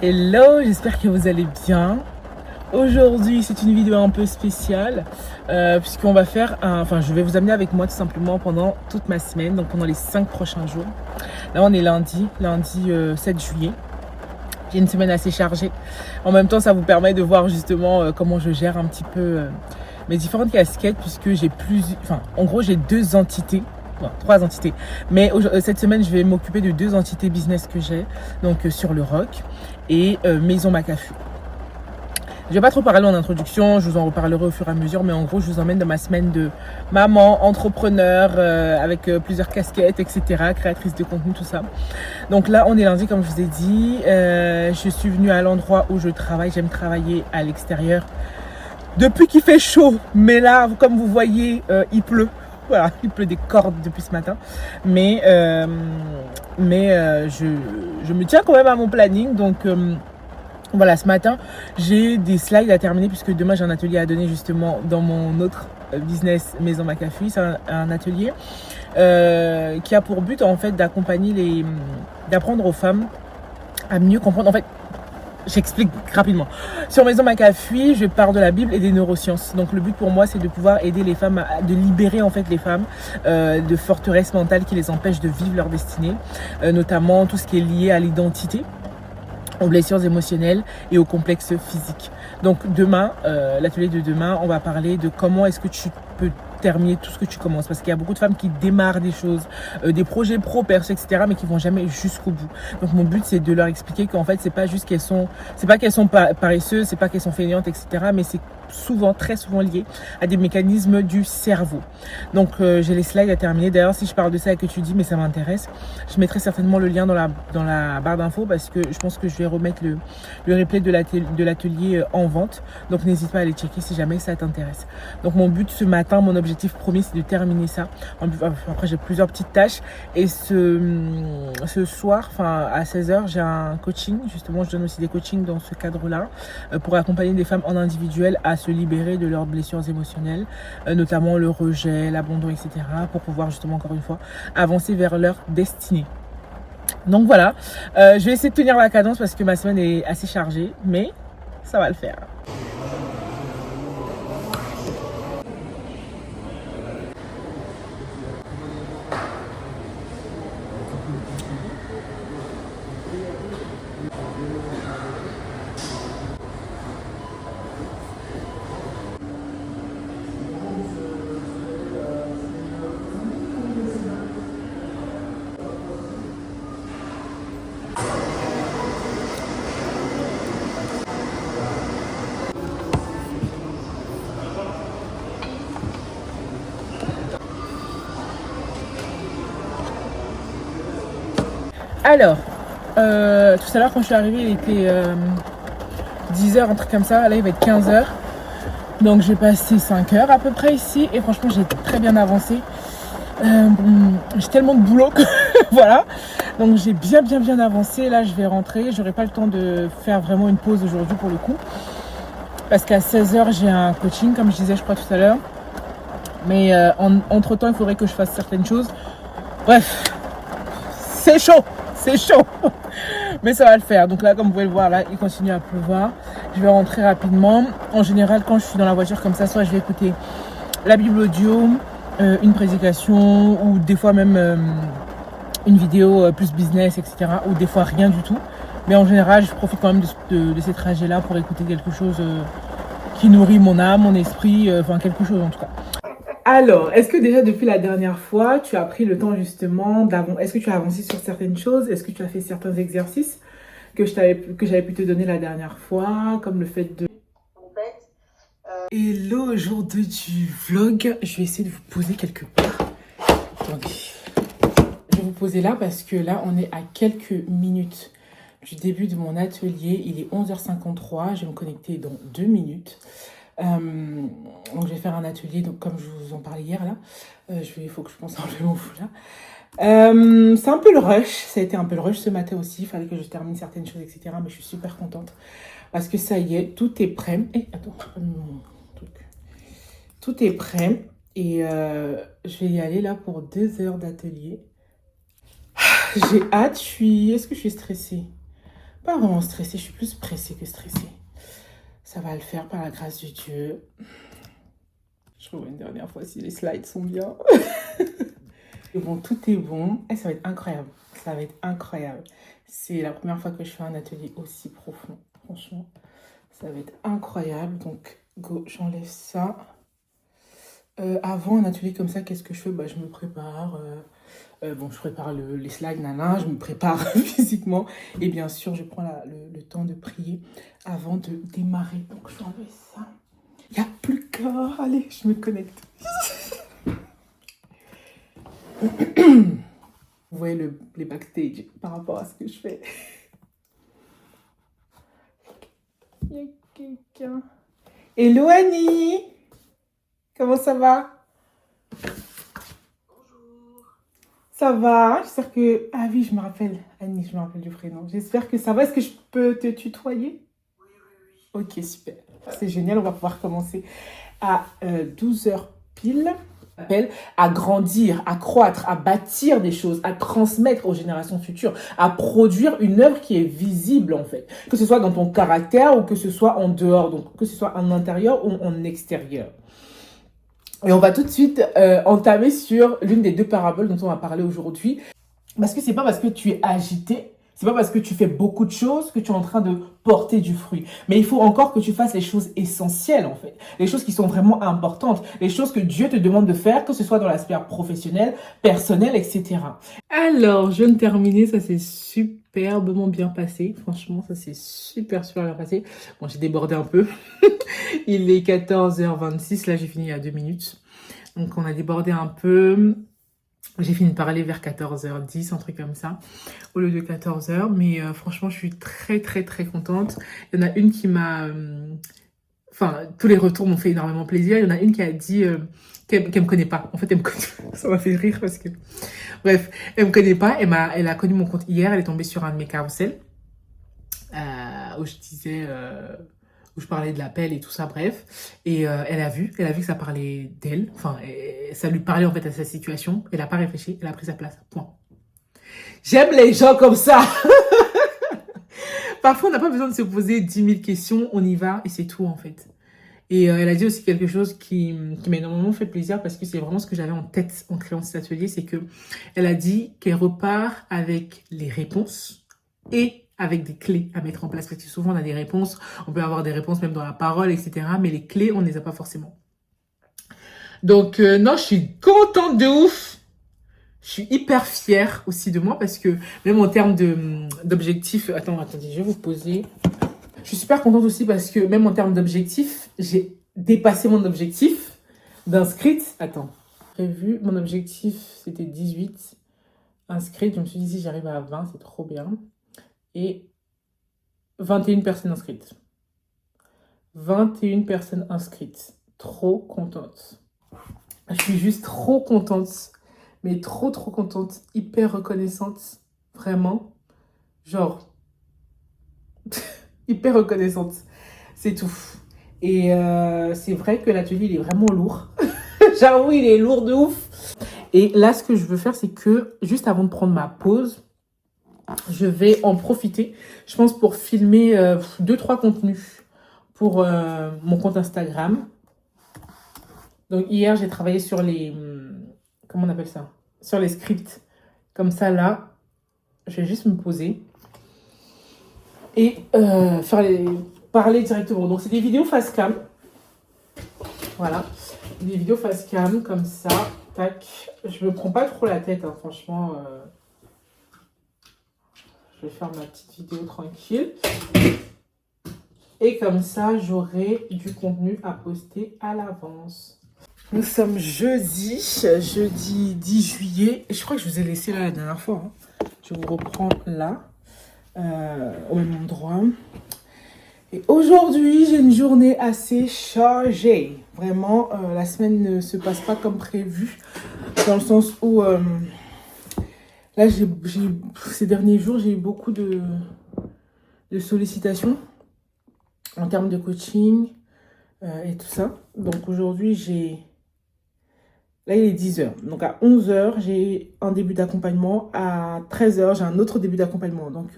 Hello, j'espère que vous allez bien. Aujourd'hui, c'est une vidéo un peu spéciale puisqu'on va faire je vais vous amener avec moi tout simplement pendant toute ma semaine, donc pendant les 5 prochains jours. Là, on est lundi 7 juillet. J'ai une semaine assez chargée. En même temps, ça vous permet de voir justement comment je gère un petit peu mes différentes casquettes puisque en gros, j'ai 2 entités. Non, 3 entités. Mais cette semaine, je vais m'occuper de 2 entités business que j'ai. Donc sur le rock et Maison Macafu. Je vais pas trop parler en introduction, je vous en reparlerai au fur et à mesure, mais en gros, je vous emmène dans ma semaine de maman, entrepreneur, avec plusieurs casquettes, etc., créatrice de contenu, tout ça. Donc là, on est lundi, comme je vous ai dit. Je suis venue à l'endroit où je travaille. J'aime travailler à l'extérieur depuis qu'il fait chaud. Mais là, comme vous voyez, il pleut. Voilà, il pleut des cordes depuis ce matin. Mais je me tiens quand même à mon planning. Donc voilà, ce matin, j'ai des slides à terminer puisque demain, j'ai un atelier à donner justement dans mon autre business Maison Macafu. C'est un atelier qui a pour but en fait d'apprendre aux femmes à mieux comprendre. En fait, j'explique rapidement. Sur Maison Macafu, je parle de la Bible et des neurosciences. Donc le but pour moi, c'est de pouvoir aider les femmes, de libérer en fait les femmes de forteresses mentales qui les empêchent de vivre leur destinée, notamment tout ce qui est lié à l'identité, aux blessures émotionnelles et aux complexes physiques. Donc demain, l'atelier de demain, on va parler de comment est-ce que tu peux terminer tout ce que tu commences, parce qu'il y a beaucoup de femmes qui démarrent des choses, des projets pro, perso, etc., mais qui vont jamais jusqu'au bout. Donc mon but, c'est de leur expliquer qu'en fait, c'est pas qu'elles sont paresseuses, c'est pas qu'elles sont fainéantes, etc., mais c'est très souvent lié à des mécanismes du cerveau. Donc j'ai les slides à terminer. D'ailleurs, si je parle de ça et que tu dis mais ça m'intéresse, je mettrai certainement le lien dans la barre d'infos parce que je pense que je vais remettre le replay de l'atelier en vente. Donc n'hésite pas à aller checker si jamais ça t'intéresse. Donc mon but ce matin, mon objectif premier, c'est de terminer ça. Après j'ai plusieurs petites tâches et ce soir, à 16h, j'ai un coaching. Justement, je donne aussi des coachings dans ce cadre-là pour accompagner des femmes en individuel à se libérer de leurs blessures émotionnelles, notamment le rejet, l'abandon, etc., pour pouvoir justement, encore une fois, avancer vers leur destinée. Donc voilà, je vais essayer de tenir la cadence parce que ma semaine est assez chargée, mais ça va le faire. Alors, tout à l'heure quand je suis arrivée, il était 10h, un truc comme ça. Là, il va être 15h. Donc, j'ai passé 5 heures à peu près ici. Et franchement, j'ai très bien avancé. J'ai tellement de boulot que voilà. Donc, j'ai bien avancé. Là, je vais rentrer. J'aurai pas le temps de faire vraiment une pause aujourd'hui pour le coup. Parce qu'à 16h, j'ai un coaching, comme je disais, je crois, tout à l'heure. Mais entre-temps, il faudrait que je fasse certaines choses. Bref, c'est chaud. C'est chaud, mais ça va le faire. Donc là, comme vous pouvez le voir, là, il continue à pleuvoir. Je vais rentrer rapidement. En général, quand je suis dans la voiture comme ça, soit je vais écouter la Bible audio, une prédication, ou des fois même une vidéo plus business, etc. Ou des fois rien du tout. Mais en général, je profite quand même de ces trajets-là pour écouter quelque chose qui nourrit mon âme, mon esprit, quelque chose en tout cas. Alors, est-ce que déjà depuis la dernière fois, tu as pris le temps justement est-ce que tu as avancé sur certaines choses? Est-ce que tu as fait certains exercices que j'avais pu te donner la dernière fois, comme le fait de... Hello, aujourd'hui du vlog, je vais essayer de vous poser quelque part. Attendez. Je vais vous poser là parce que là, on est à quelques minutes du début de mon atelier. Il est 11h53, je vais me connecter dans 2 minutes. Donc je vais faire un atelier, donc comme je vous en parlais hier là, il faut que je pense à enlever mon foulard. C'est un peu le rush, ça a été un peu le rush ce matin aussi, il fallait que je termine certaines choses, etc. Mais je suis super contente parce que ça y est, tout est prêt. Attends, mon truc. Tout est prêt et je vais y aller là pour 2 heures d'atelier. J'ai hâte, est-ce que je suis stressée? pas vraiment stressée, je suis plus pressée que stressée. Ça va le faire par la grâce de Dieu. Je revois une dernière fois si les slides sont bien. Et bon, tout est bon. Et ça va être incroyable. Ça va être incroyable. C'est la première fois que je fais un atelier aussi profond. Franchement, ça va être incroyable. Donc, go, j'enlève ça. Avant un atelier comme ça, qu'est-ce que je fais? Bah, je me prépare. Bon, je prépare les slides, nana. Je me prépare physiquement. Et bien sûr, je prends le temps de prier avant de démarrer. Donc, je vais enlever ça. Il n'y a plus qu'à. Allez, je me connecte. Vous voyez les backstage par rapport à ce que je fais. Il y a quelqu'un. Hello Annie. Comment ça va? Bonjour. Ça va? J'espère que... Ah oui, je me rappelle. Annie, je me rappelle du prénom. J'espère que ça va. Est-ce que je peux te tutoyer? Oui, oui, oui. Ok, super. C'est génial. On va pouvoir commencer à 12 heures pile. Appelle à grandir, à croître, à bâtir des choses, à transmettre aux générations futures, à produire une œuvre qui est visible en fait, que ce soit dans ton caractère ou que ce soit en dehors, donc que ce soit en intérieur ou en extérieur. Et on va tout de suite entamer sur l'une des deux paraboles dont on va parler aujourd'hui, parce que c'est pas parce que tu es agité, c'est pas parce que tu fais beaucoup de choses que tu es en train de porter du fruit. Mais il faut encore que tu fasses les choses essentielles, en fait. Les choses qui sont vraiment importantes. Les choses que Dieu te demande de faire, que ce soit dans l'aspect professionnel, personnel, etc. Alors, je viens de terminer. Ça s'est superbement bien passé. Franchement, ça s'est super bien passé. Bon, j'ai débordé un peu. Il est 14h26. Là, j'ai fini il y a 2 minutes. Donc, on a débordé un peu. J'ai fini de parler vers 14h10, un truc comme ça, au lieu de 14h. Mais franchement, je suis très, très, très contente. Il y en a une qui m'a... Enfin, tous les retours m'ont fait énormément plaisir. Il y en a une qui a dit qu'elle me connaît pas. En fait, elle me connaît... Ça m'a fait rire parce que... Bref, elle me connaît pas. Elle a connu mon compte hier. Elle est tombée sur un de mes carousels où je disais... où je parlais de l'appel et tout ça, bref. Et elle a vu que ça parlait d'elle. Enfin, ça lui parlait en fait à sa situation. Elle n'a pas réfléchi, elle a pris sa place. Point. J'aime les gens comme ça. Parfois, on n'a pas besoin de se poser 10 000 questions. On y va et c'est tout en fait. Et elle a dit aussi quelque chose qui m'a énormément fait plaisir parce que c'est vraiment ce que j'avais en tête en créant cet atelier. C'est que elle a dit qu'elle repart avec les réponses et avec des clés à mettre en place. Parce que souvent, on a des réponses, on peut avoir des réponses même dans la parole, etc. Mais les clés, on ne les a pas forcément. Donc, non, je suis contente de ouf. Je suis hyper fière aussi de moi parce que même en termes d'objectifs... Attendez, je vais vous poser... Je suis super contente aussi parce que même en termes d'objectifs, j'ai dépassé mon objectif d'inscrite. Attends, prévu, mon objectif, c'était 18 inscrites. Je me suis dit, si j'arrive à 20, c'est trop bien. Et 21 personnes inscrites. 21 personnes inscrites. Trop contente. Je suis juste trop contente. Mais trop contente. Hyper reconnaissante. Vraiment. Genre. Hyper reconnaissante. C'est tout. Et c'est vrai que l'atelier, il est vraiment lourd. J'avoue, il est lourd de ouf. Et là, ce que je veux faire, c'est que juste avant de prendre ma pause, je vais en profiter, je pense, pour filmer 2-3 contenus pour mon compte Instagram. Donc hier, j'ai travaillé sur les... comment on appelle ça? Sur les scripts. Comme ça, là, je vais juste me poser et parler directement. Donc, c'est des vidéos face cam. Voilà. Des vidéos face cam, comme ça. Tac. Je me prends pas trop la tête, hein, franchement. Je vais faire ma petite vidéo tranquille. Et comme ça, j'aurai du contenu à poster à l'avance. Nous sommes jeudi 10 juillet. Et je crois que je vous ai laissé là la dernière fois. Hein. Je vous reprends là, au même endroit. Et aujourd'hui, j'ai une journée assez chargée. Vraiment, la semaine ne se passe pas comme prévu. Dans le sens où, là, ces derniers jours, j'ai eu beaucoup de sollicitations en termes de coaching et tout ça. Donc aujourd'hui, là, il est 10h. Donc à 11h, j'ai un début d'accompagnement. À 13h, j'ai un autre début d'accompagnement. Donc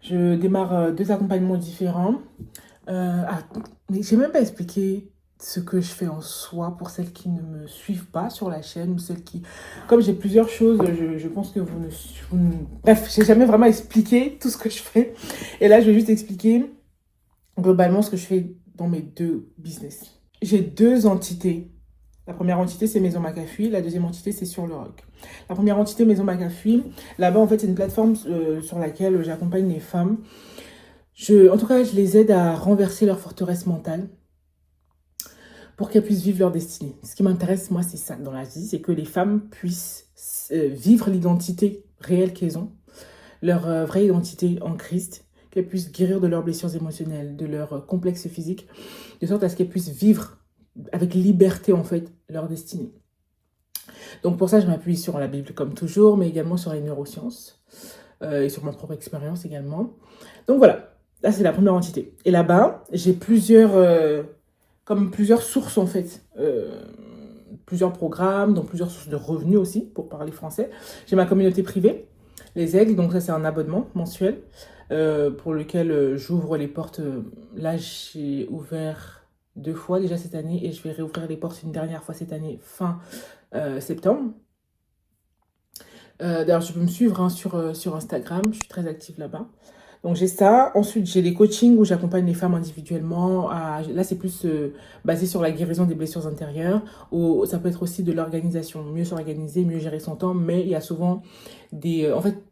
Je démarre 2 accompagnements différents. Mais j'ai même pas expliqué ce que je fais en soi pour celles qui ne me suivent pas sur la chaîne ou celles qui... Comme j'ai plusieurs choses, je pense que Bref, j'ai jamais vraiment expliqué tout ce que je fais. Et là, je vais juste expliquer globalement ce que je fais dans mes 2 business. J'ai 2 entités. La première entité, c'est Maison McAfee. La deuxième entité, c'est Sur le Rock. La première entité, Maison McAfee, là-bas, en fait, c'est une plateforme sur laquelle j'accompagne les femmes. En tout cas, je les aide à renverser leur forteresse mentale pour qu'elles puissent vivre leur destinée. Ce qui m'intéresse, moi, c'est ça dans la vie, c'est que les femmes puissent vivre l'identité réelle qu'elles ont, leur vraie identité en Christ, qu'elles puissent guérir de leurs blessures émotionnelles, de leurs complexes physiques, de sorte à ce qu'elles puissent vivre avec liberté, en fait, leur destinée. Donc pour ça, je m'appuie sur la Bible comme toujours, mais également sur les neurosciences et sur ma propre expérience également. Donc voilà, là c'est la première entité. Et là-bas, j'ai plusieurs sources en fait. Plusieurs programmes, donc plusieurs sources de revenus aussi, pour parler français. J'ai ma communauté privée, les Aigles, donc ça c'est un abonnement mensuel pour lequel j'ouvre les portes. Là j'ai ouvert 2 fois déjà cette année et je vais réouvrir les portes une dernière fois cette année, fin septembre. D'ailleurs, tu peux me suivre hein, sur Instagram, je suis très active là-bas. Donc j'ai ça. Ensuite, j'ai les coachings où j'accompagne les femmes individuellement. Là, c'est plus basé sur la guérison des blessures intérieures. Ou ça peut être aussi de l'organisation. Mieux s'organiser, mieux gérer son temps. Mais il y a souvent en fait,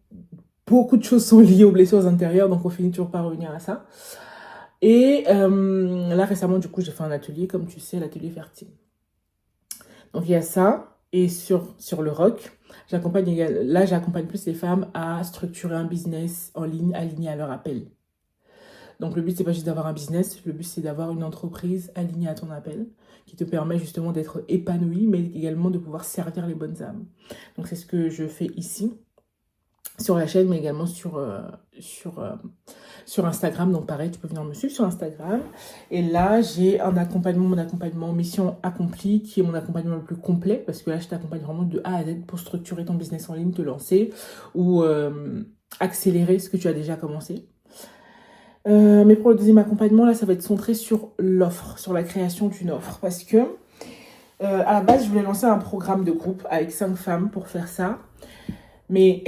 beaucoup de choses sont liées aux blessures intérieures. Donc on finit toujours par revenir à ça. Et là, récemment, du coup, j'ai fait un atelier, comme tu sais, l'atelier fertile. Donc il y a ça. Et sur le rock, j'accompagne plus les femmes à structurer un business en ligne aligné à leur appel. Donc le but, c'est pas juste d'avoir un business, le but, c'est d'avoir une entreprise alignée à ton appel, qui te permet justement d'être épanoui, mais également de pouvoir servir les bonnes âmes. Donc c'est ce que je fais ici, sur la chaîne, mais également sur Instagram. Donc pareil, tu peux venir me suivre sur Instagram. Et là, j'ai mon accompagnement mission accomplie, qui est mon accompagnement le plus complet, parce que là, je t'accompagne vraiment de A à Z pour structurer ton business en ligne, te lancer ou accélérer ce que tu as déjà commencé. Mais pour le deuxième accompagnement, là, ça va être centré sur l'offre, sur la création d'une offre. Parce que à la base, je voulais lancer un programme de groupe avec 5 femmes pour faire ça. Mais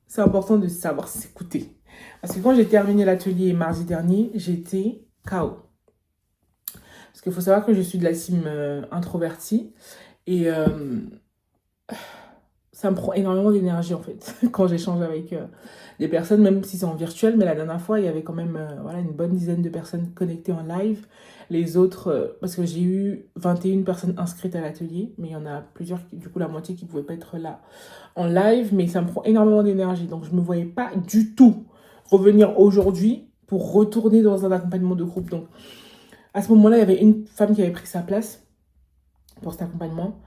c'est important de savoir s'écouter. Parce que quand j'ai terminé l'atelier mardi dernier, j'étais KO. Parce qu'il faut savoir que je suis de la team introvertie. Et ça me prend énormément d'énergie en fait. Quand j'échange avec des personnes, même si c'est en virtuel. Mais la dernière fois, il y avait quand même une bonne dizaine de personnes connectées en live. Les autres, parce que j'ai eu 21 personnes inscrites à l'atelier. Mais il y en a plusieurs, du coup la moitié qui ne pouvaient pas être là en live. Mais ça me prend énormément d'énergie. Donc je ne me voyais pas du tout revenir aujourd'hui pour retourner dans un accompagnement de groupe. Donc, à ce moment-là, il y avait une femme qui avait pris sa place pour cet accompagnement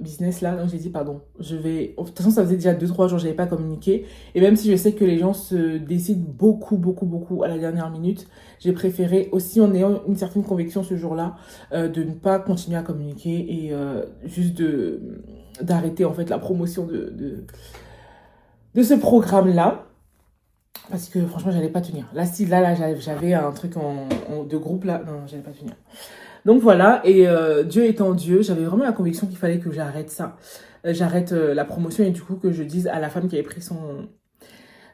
business là. Donc, j'ai dit, pardon, de toute façon, ça faisait déjà 2-3 jours que je n'avais pas communiqué. Et même si je sais que les gens se décident beaucoup à la dernière minute, j'ai préféré aussi, en ayant une certaine conviction ce jour-là, de ne pas continuer à communiquer et juste d'arrêter en fait la promotion de ce programme-là. Parce que franchement, j'allais pas tenir. Là, si là j'avais un truc de groupe là, non, j'allais pas tenir. Donc voilà, et Dieu étant Dieu, j'avais vraiment la conviction qu'il fallait que j'arrête ça. J'arrête la promotion et du coup que je dise à la femme qui avait pris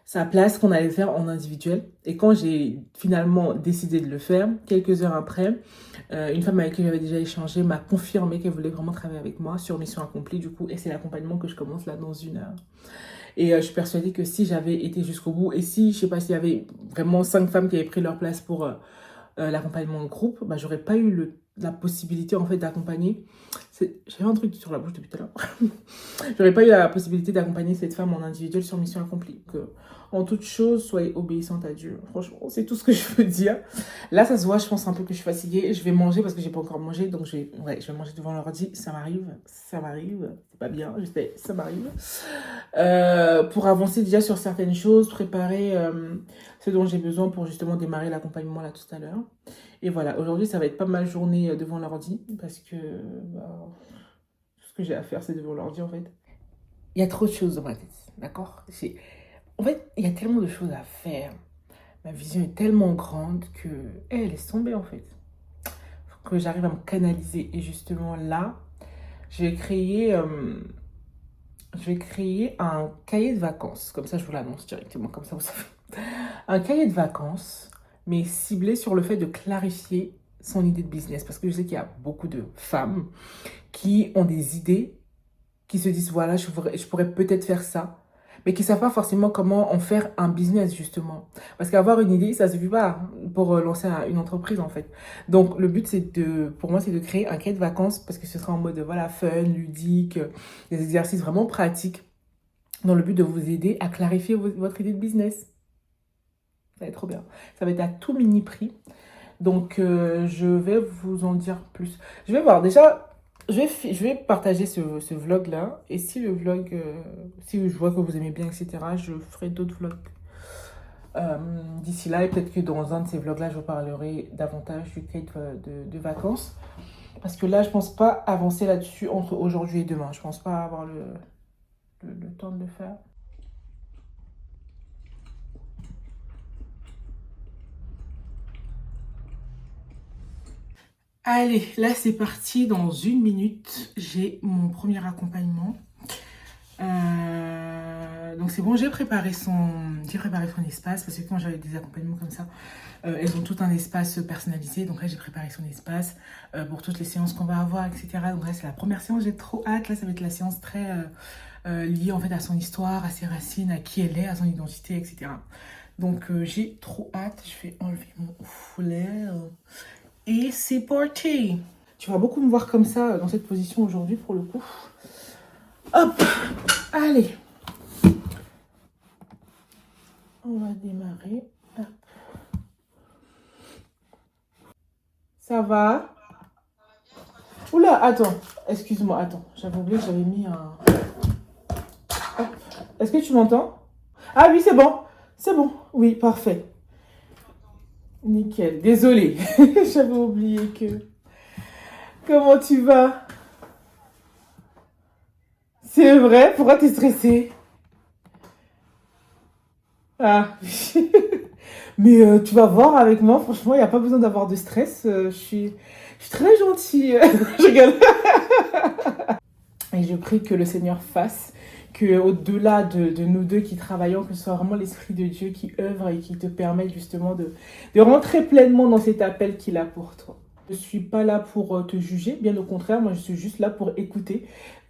sa place qu'on allait faire en individuel. Et quand j'ai finalement décidé de le faire, quelques heures après, une femme avec qui j'avais déjà échangé m'a confirmé qu'elle voulait vraiment travailler avec moi sur mission accomplie du coup. Et c'est l'accompagnement que je commence là dans 1 heure. Et je suis persuadée que si j'avais été jusqu'au bout, et si, je sais pas, s'il y avait vraiment 5 femmes qui avaient pris leur place pour l'accompagnement de groupe, bah, j'aurais pas eu la possibilité en fait d'accompagner. J'avais un truc sur la bouche depuis tout à l'heure. J'aurais pas eu la possibilité d'accompagner cette femme en individuel sur mission accomplie. Que, en toute chose, soyez obéissante à Dieu. Franchement, c'est tout ce que je veux dire. Là, ça se voit, je pense un peu que je suis fatiguée. Je vais manger parce que j'ai pas encore mangé. Donc, je vais manger devant l'ordi. Ça m'arrive. C'est pas bien, je sais, ça m'arrive. Pour avancer déjà sur certaines choses, préparer ce dont j'ai besoin pour justement démarrer l'accompagnement là tout à l'heure. Et voilà, aujourd'hui, ça va être pas mal journée devant l'ordi parce que tout ce que j'ai à faire, c'est devant l'ordi en fait. Il y a trop de choses dans ma tête, d'accord? En fait, il y a tellement de choses à faire. Ma vision est tellement grande que laisse tomber en fait. Faut que j'arrive à me canaliser. Et justement là, je vais créer, un cahier de vacances. Comme ça, je vous l'annonce directement. Comme ça, vous savez. Un cahier de vacances, mais ciblé sur le fait de clarifier son idée de business. Parce que je sais qu'il y a beaucoup de femmes qui ont des idées, qui se disent, voilà, je pourrais peut-être faire ça, mais qui ne savent pas forcément comment en faire un business, justement. Parce qu'avoir une idée, ça ne suffit pas pour lancer une entreprise, en fait. Donc, le but, pour moi, c'est de créer un cahier de vacances, parce que ce sera en mode, voilà, fun, ludique, des exercices vraiment pratiques, dans le but de vous aider à clarifier votre idée de business. Ça va être trop bien. Ça va être à tout mini prix. Donc, je vais vous en dire plus. Je vais voir. Déjà, je vais partager ce vlog-là. Et si le vlog, si je vois que vous aimez bien, etc., je ferai d'autres vlogs d'ici là. Et peut-être que dans un de ces vlogs-là, je vous parlerai davantage du cahier de vacances. Parce que là, je pense pas avancer là-dessus entre aujourd'hui et demain. Je pense pas avoir le temps de le faire. Allez, là c'est parti, dans 1 minute, j'ai mon premier accompagnement. Donc c'est bon, j'ai préparé son espace, parce que quand j'avais des accompagnements comme ça, elles ont tout un espace personnalisé. Donc là j'ai préparé son espace pour toutes les séances qu'on va avoir, etc. Donc là c'est la première séance, j'ai trop hâte. Là ça va être la séance très liée en fait à son histoire, à ses racines, à qui elle est, à son identité, etc. Donc j'ai trop hâte. Je vais enlever mon foulard. Et c'est parti. Tu vas beaucoup me voir comme ça, dans cette position aujourd'hui, pour le coup. Hop. Allez. On va démarrer. Hop. Ça va? Oula, attends. Excuse-moi, attends. J'avais oublié que j'avais mis un... Hop. Est-ce que tu m'entends? Ah oui, c'est bon. C'est bon. Oui, parfait. Nickel. Désolée. J'avais oublié que... Comment tu vas? C'est vrai? Pourquoi t'es stressée? Ah. Mais tu vas voir avec moi, franchement, il n'y a pas besoin d'avoir de stress. Je suis très gentille. Je rigole. Et je prie que le Seigneur fasse que, au-delà de nous deux qui travaillons, que ce soit vraiment l'Esprit de Dieu qui œuvre et qui te permette justement de rentrer pleinement dans cet appel qu'il a pour toi. Je ne suis pas là pour te juger, bien au contraire, moi je suis juste là pour écouter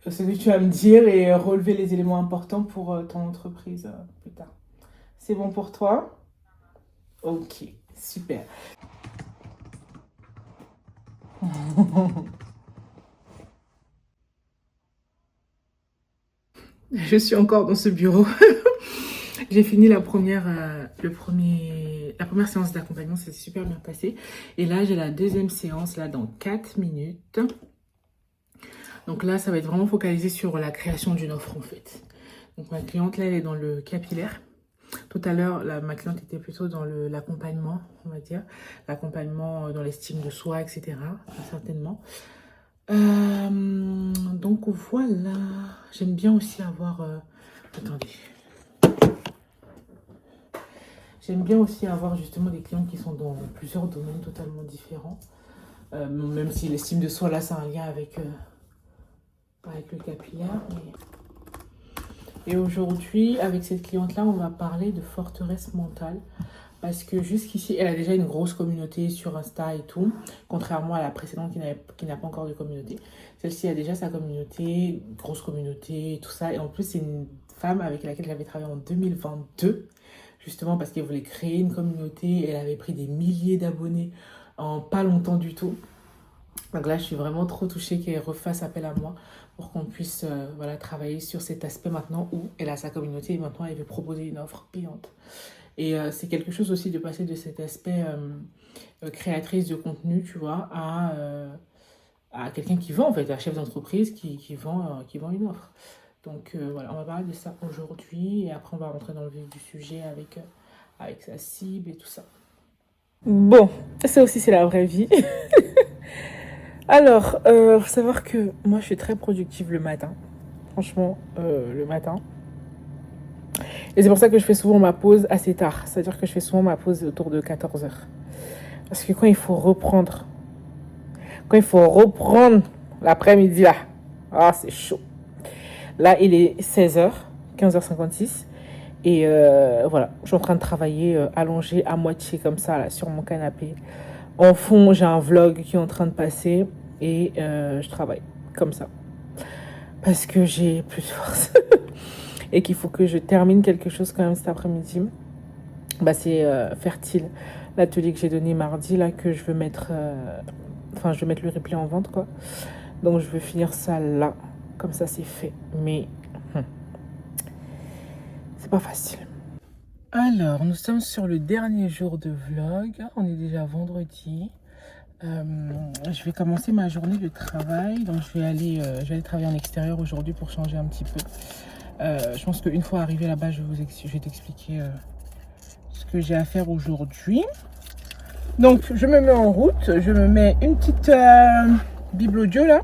ce que tu vas me dire et relever les éléments importants pour ton entreprise plus tard. C'est bon pour toi? Ok, super. Je suis encore dans ce bureau. J'ai fini la première séance d'accompagnement, ça s'est super bien passé. Et là, j'ai la deuxième séance là dans 4 minutes. Donc là, ça va être vraiment focalisé sur la création d'une offre en fait. Donc ma cliente là, elle est dans le capillaire. Tout à l'heure, ma cliente était plutôt dans l'accompagnement, on va dire. L'accompagnement dans l'estime de soi, etc. Certainement. Donc voilà. J'aime bien aussi avoir... attendez. J'aime bien aussi avoir justement des clientes qui sont dans plusieurs domaines totalement différents. Même si l'estime de soi, là, c'est un lien avec le capillaire. Et aujourd'hui, avec cette cliente-là, on va parler de forteresse mentale. Parce que jusqu'ici, elle a déjà une grosse communauté sur Insta et tout. Contrairement à la précédente qui n'a pas encore de communauté. Celle-ci a déjà sa communauté, grosse communauté, tout ça. Et en plus, c'est une femme avec laquelle j'avais travaillé en 2022. Justement parce qu'elle voulait créer une communauté. Elle avait pris des milliers d'abonnés en pas longtemps du tout. Donc là, je suis vraiment trop touchée qu'elle refasse appel à moi pour qu'on puisse voilà, travailler sur cet aspect maintenant où elle a sa communauté et maintenant elle veut proposer une offre payante. Et c'est quelque chose aussi de passer de cet aspect créatrice de contenu, tu vois, à quelqu'un qui vend, en fait, un chef d'entreprise qui vend une offre. Donc voilà, on va parler de ça aujourd'hui et après on va rentrer dans le vif du sujet avec sa cible et tout ça. Bon, ça aussi c'est la vraie vie. Alors, faut savoir que moi je suis très productive le matin. Franchement, le matin. Et c'est pour ça que je fais souvent ma pause assez tard. C'est-à-dire que je fais souvent ma pause autour de 14 heures. Parce que quand il faut reprendre, l'après-midi là, ah c'est chaud. Là il est 16h, 15h56. Et voilà, je suis en train de travailler allongée à moitié comme ça là, sur mon canapé. En fond, j'ai un vlog qui est en train de passer et je travaille comme ça. Parce que j'ai plus de force. Et qu'il faut que je termine quelque chose quand même cet après-midi. Bah, c'est Fertile, l'atelier que j'ai donné mardi, là, que je veux mettre... je vais mettre le replay en vente, quoi. Donc, je veux finir ça là. Comme ça, c'est fait. Mais... c'est pas facile. Alors, nous sommes sur le dernier jour de vlog. On est déjà vendredi. Je vais commencer ma journée de travail. Donc, je vais aller travailler en extérieur aujourd'hui pour changer un petit peu. Je pense qu'une fois arrivé là-bas, je vais t'expliquer ce que j'ai à faire aujourd'hui. Donc, je me mets en route. Je me mets une petite Bible audio là.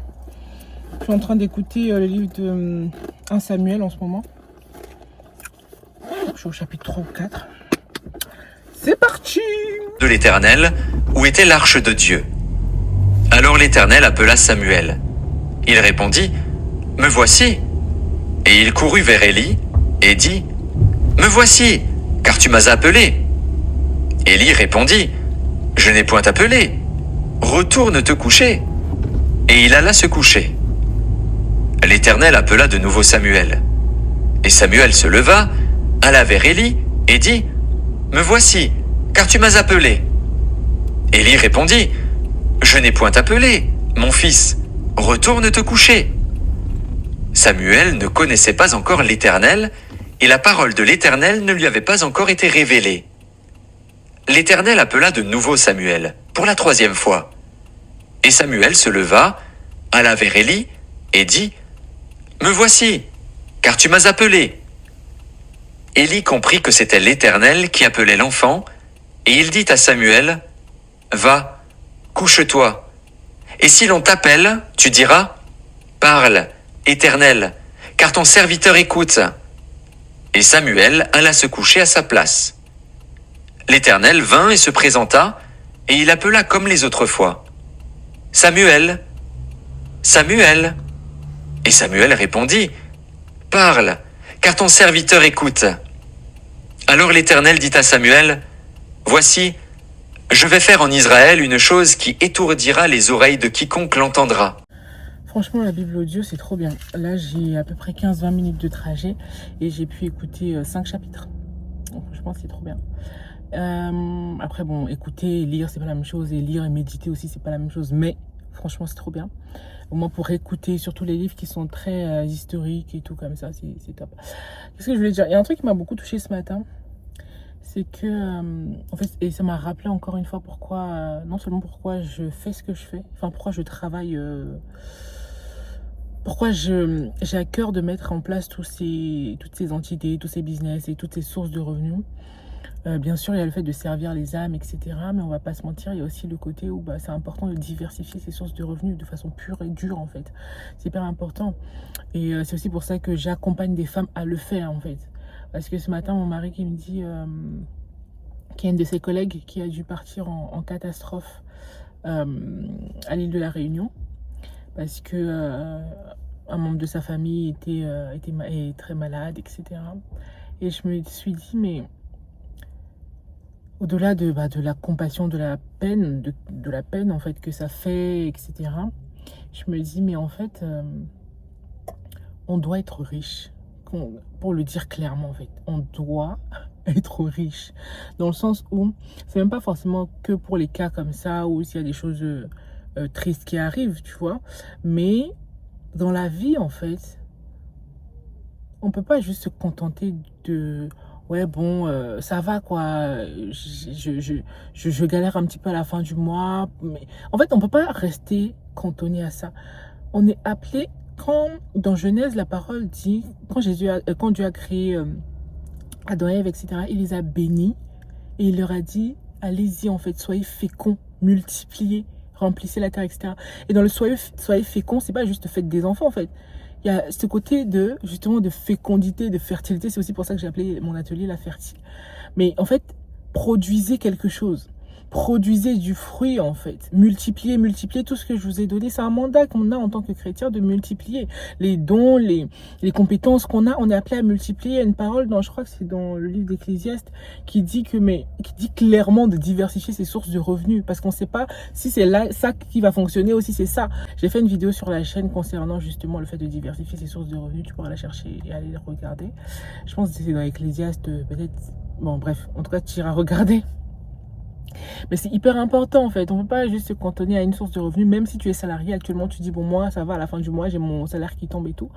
Je suis en train d'écouter le livre de 1 Samuel en ce moment. Je suis au chapitre 3 ou 4. C'est parti! De l'Éternel, où était l'arche de Dieu. Alors l'Éternel appela Samuel. Il répondit, « Me voici. » Et il courut vers Élie et dit, « Me voici, car tu m'as appelé. » Élie répondit, « Je n'ai point appelé. Retourne te coucher. » Et il alla se coucher. L'Éternel appela de nouveau Samuel. Et Samuel se leva, alla vers Élie et dit, « Me voici, car tu m'as appelé. » Élie répondit, « Je n'ai point appelé, mon fils. Retourne te coucher. » Samuel ne connaissait pas encore l'Éternel, et la parole de l'Éternel ne lui avait pas encore été révélée. L'Éternel appela de nouveau Samuel, pour la 3e fois. Et Samuel se leva, alla vers Élie, et dit, « Me voici, car tu m'as appelé. » Élie comprit que c'était l'Éternel qui appelait l'enfant, et il dit à Samuel, « Va, couche-toi. Et si l'on t'appelle, tu diras, « Parle, Éternel, car ton serviteur écoute. » Et Samuel alla se coucher à sa place. L'Éternel vint et se présenta, et il appela comme les autres fois. « Samuel, Samuel. » Et Samuel répondit, « Parle, car ton serviteur écoute. » Alors l'Éternel dit à Samuel, « Voici, je vais faire en Israël une chose qui étourdira les oreilles de quiconque l'entendra. » Franchement, la Bible audio, c'est trop bien. Là, j'ai à peu près 15-20 minutes de trajet et j'ai pu écouter 5 chapitres. Donc, franchement, c'est trop bien. Après, bon, écouter et lire, c'est pas la même chose. Et lire et méditer aussi, c'est pas la même chose. Mais franchement, c'est trop bien. Au moins, pour écouter surtout les livres qui sont très historiques et tout comme ça, c'est top. Qu'est-ce que je voulais dire? Il y a un truc qui m'a beaucoup touchée ce matin. C'est que, en fait, et ça m'a rappelé encore une fois pourquoi, non seulement pourquoi je fais ce que je fais, enfin, pourquoi je travaille... pourquoi j'ai à cœur de mettre en place toutes ces entités, tous ces business et toutes ces sources de revenus. Bien sûr, il y a le fait de servir les âmes, etc. Mais on va pas se mentir, il y a aussi le côté où c'est important de diversifier ces sources de revenus de façon pure et dure, en fait. C'est hyper important. Et c'est aussi pour ça que j'accompagne des femmes à le faire, en fait. Parce que ce matin, mon mari qui me dit qu'il y a une de ses collègues qui a dû partir en catastrophe à l'île de la Réunion. Parce que un membre de sa famille est très malade, etc. Et je me suis dit, mais au-delà de la compassion, de la peine, de la peine en fait que ça fait, etc. Je me dis, mais en fait, on doit être riche. Pour le dire clairement, en fait, on doit être riche. Dans le sens où, c'est même pas forcément que pour les cas comme ça, où s'il y a des choses tristes qui arrivent, tu vois. Mais dans la vie, en fait, on peut pas juste se contenter de... Ouais, bon, ça va, quoi. Je galère un petit peu à la fin du mois. Mais en fait, on peut pas rester cantonné à ça. On est appelé, dans Genèse, la parole dit, quand Dieu a créé Adam et Ève, etc., il les a bénis et il leur a dit, allez-y, en fait, soyez féconds, multipliez, remplissez la terre, etc. Et dans le soyez féconds, c'est pas juste faites des enfants, en fait. il y a ce côté de, justement, de fécondité, de fertilité. C'est aussi pour ça que j'ai appelé mon atelier la fertile. Mais en fait, produisez quelque chose. Produisez du fruit, en fait. Multipliez tout ce que je vous ai donné. C'est un mandat qu'on a en tant que chrétien de multiplier. Les dons, les compétences qu'on a, on est appelé à multiplier. Il y a une parole dans, je crois que c'est dans le livre d'Ecclésiaste, qui dit clairement de diversifier ses sources de revenus. Parce qu'on ne sait pas si c'est là, ça qui va fonctionner ou si c'est ça. J'ai fait une vidéo sur la chaîne concernant justement le fait de diversifier ses sources de revenus. Tu pourras la chercher et aller la regarder. Je pense que c'est dans Ecclésiaste, peut-être. Bon, bref. En tout cas, tu iras regarder. Mais c'est hyper important en fait, on ne peut pas juste se cantonner à une source de revenus, même si tu es salarié actuellement, tu dis bon moi ça va, à la fin du mois j'ai mon salaire qui tombe et tout.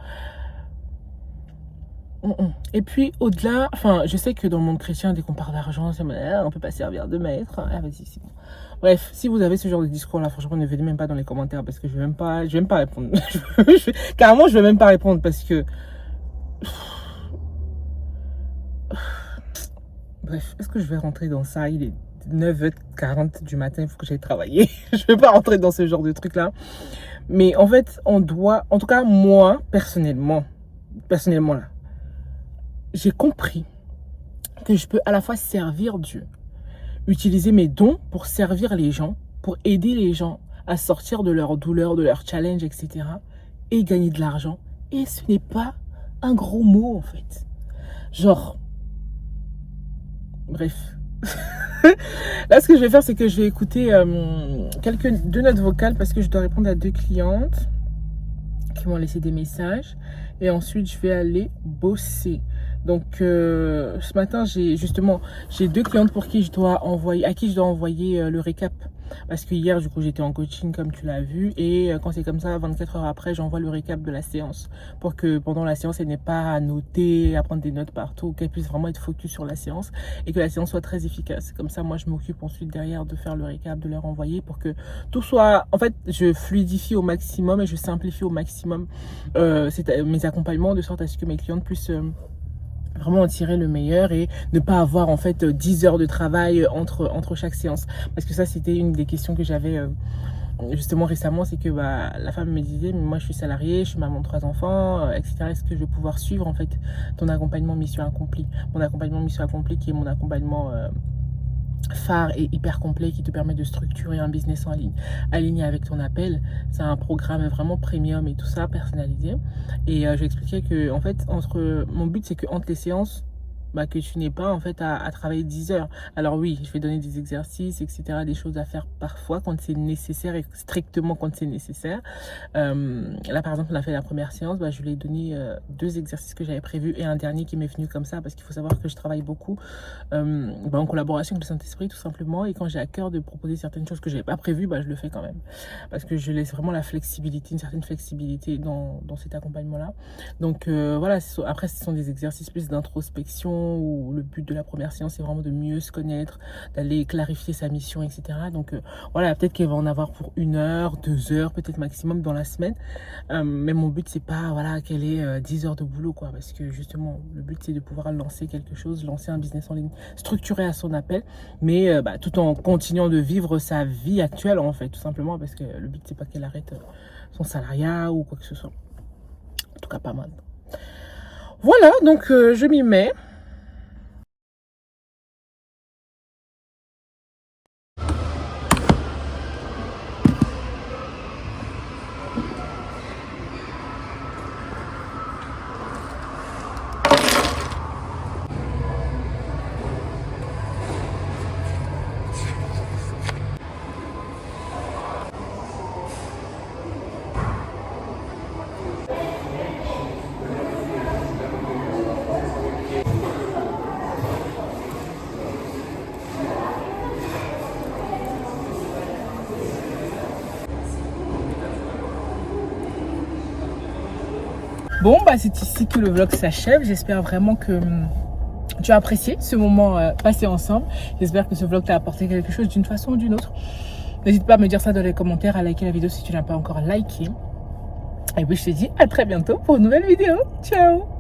Et puis au-delà, enfin je sais que dans le monde chrétien, dès qu'on parle d'argent, on ne peut pas servir de maître. Ah vas-y, c'est bon. Bref, si vous avez ce genre de discours là, franchement ne venez même pas dans les commentaires parce que je vais même pas répondre. Carrément je vais même pas répondre parce que... Bref, est-ce que je vais rentrer dans ça? Il est 9h40 du matin, il faut que j'aille travailler. Je vais pas rentrer dans ce genre de truc là. Mais en fait, on doit, en tout cas moi, personnellement là, j'ai compris que je peux à la fois servir Dieu, utiliser mes dons pour servir les gens, pour aider les gens à sortir de leur douleur, de leur challenge, etc. et gagner de l'argent. Et ce n'est pas un gros mot en fait. Genre, bref. Là, ce que je vais faire, c'est que je vais écouter deux notes vocales parce que je dois répondre à 2 clientes qui m'ont laissé des messages. Et ensuite, je vais aller bosser. Donc, ce matin, j'ai 2 clientes à qui je dois envoyer le récap. Parce que hier, du coup, j'étais en coaching, comme tu l'as vu. Et quand c'est comme ça, 24 heures après, j'envoie le récap de la séance. Pour que pendant la séance, elle n'ait pas à noter, à prendre des notes partout. Qu'elle puisse vraiment être focus sur la séance. Et que la séance soit très efficace. Comme ça, moi, je m'occupe ensuite derrière de faire le récap, de leur envoyer. Pour que tout soit... En fait, je fluidifie au maximum et je simplifie au maximum mes accompagnements. De sorte à ce que mes clientes puissent... vraiment en tirer le meilleur et ne pas avoir en fait 10 heures de travail entre chaque séance. Parce que ça, c'était une des questions que j'avais justement récemment, c'est que la femme me disait, mais moi je suis salariée, je suis maman de 3 enfants, etc. Est-ce que je vais pouvoir suivre en fait ton accompagnement mission accomplie? Mon accompagnement mission accomplie qui est mon accompagnement phare et hyper complet qui te permet de structurer un business en ligne aligné avec ton appel. C'est un programme vraiment premium et tout ça, personnalisé. Et je expliquais que en fait, mon but c'est que entre les séances, que tu n'aies pas en fait à travailler 10 heures. Alors oui, je vais donner des exercices, etc., des choses à faire parfois quand c'est nécessaire et strictement quand c'est nécessaire. Là par exemple, on a fait la première séance, je lui ai donné 2 exercices que j'avais prévus et un dernier qui m'est venu comme ça parce qu'il faut savoir que je travaille beaucoup en collaboration avec le Saint-Esprit tout simplement, et quand j'ai à cœur de proposer certaines choses que j'avais pas prévues, je le fais quand même parce que je laisse vraiment la flexibilité, une certaine flexibilité dans cet accompagnement là. Donc voilà, après ce sont des exercices plus d'introspection où le but de la première séance c'est vraiment de mieux se connaître, d'aller clarifier sa mission, etc. Donc voilà, peut-être qu'elle va en avoir pour 1 heure, 2 heures, peut-être maximum dans la semaine. Mais mon but c'est pas qu'elle ait 10 heures de boulot quoi, parce que justement le but c'est de pouvoir lancer quelque chose, lancer un business en ligne structuré à son appel, mais tout en continuant de vivre sa vie actuelle en fait, tout simplement parce que le but c'est pas qu'elle arrête son salariat ou quoi que ce soit. En tout cas pas mal. Voilà, donc je m'y mets. Bon, c'est ici que le vlog s'achève. J'espère vraiment que tu as apprécié ce moment passé ensemble. J'espère que ce vlog t'a apporté quelque chose d'une façon ou d'une autre. N'hésite pas à me dire ça dans les commentaires, à liker la vidéo si tu n'as pas encore liké. Et puis je te dis à très bientôt pour une nouvelle vidéo. Ciao!